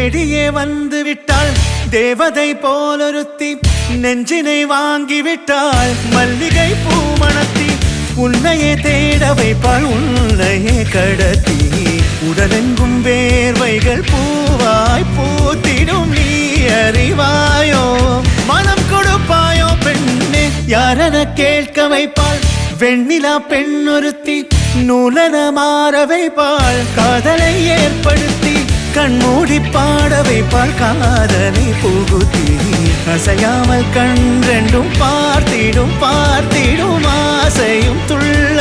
தேடியே வந்து விட்டாள் தேவதை போலொருத்தி நெஞ்சினை வாங்கி விட்டாள் மல்லிகை பூமணத்தி உன்னையே தேட வைப்பாள் உன்னையே கடத்தி உடலெங்கும் வேர்வைகள் பூவாய் பூத்திடும் நீ அறிவாயோ மனம் கொடுப்பாயோ பெண்ணே யாரென கேட்க வைப்பாள் வெண்ணிலா பெண்ணொருத்தி நூலன மாற வைப்பாள் காதலை ஏற்படுத்தி கண்மூடி பாட வைப்பாள் காதலை புகுத்தி அசையாமல் கண் ரெண்டும் பார்த்திடும் பார்த்திடும் ஆசையும் துள்ள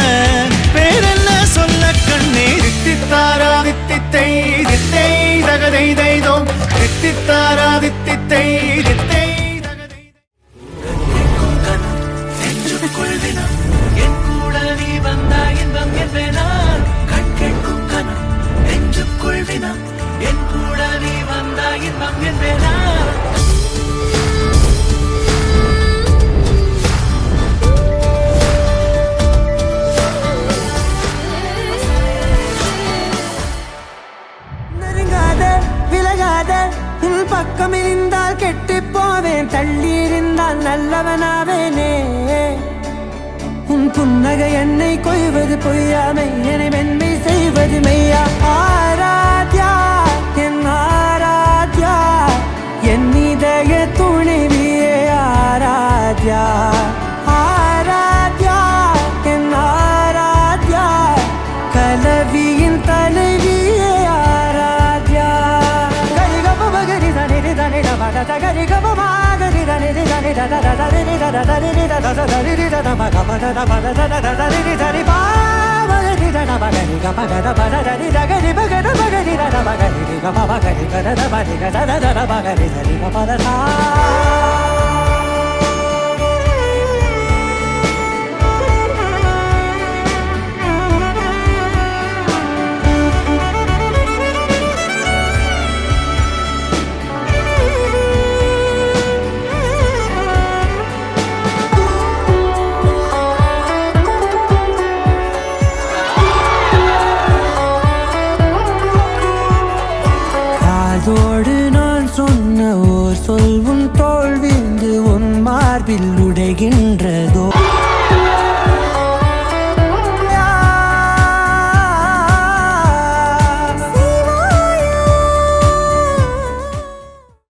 பேரென்ன சொல்ல கண்ணே தித்தித்தாரா தித்தித்தை தித்தை தகதை தைதோ தித்தித்தாரா தித்தித்தை தித்தை என் கூட நீ வந்தா இன்பம் என்பேனா கண் கேட்கும் கனம் நெஞ்சுக்குள் வினம் என் கூட நீ வந்தா இன்பம் என்பேனா நெருங்காத விலகாத உன் பக்கம் இருந்தால் கெட்டு போவேன் தள்ளி இருந்தால் நல்லவனாவேனே உன் புன்னகை என்னை கொய்வது பொய்யாமை என்னை மென்மை செய்வது மெய்யா ஆராத்யா என் ஆராத்யா என் இதய துணைவியே ஆராத்யா ஆராத்யா என் ஆராத்யா கலவியின் தலைவியே ஆராத்யா கரிகப பகரி தனிரி தனிட பட தகரி கபமா பகரி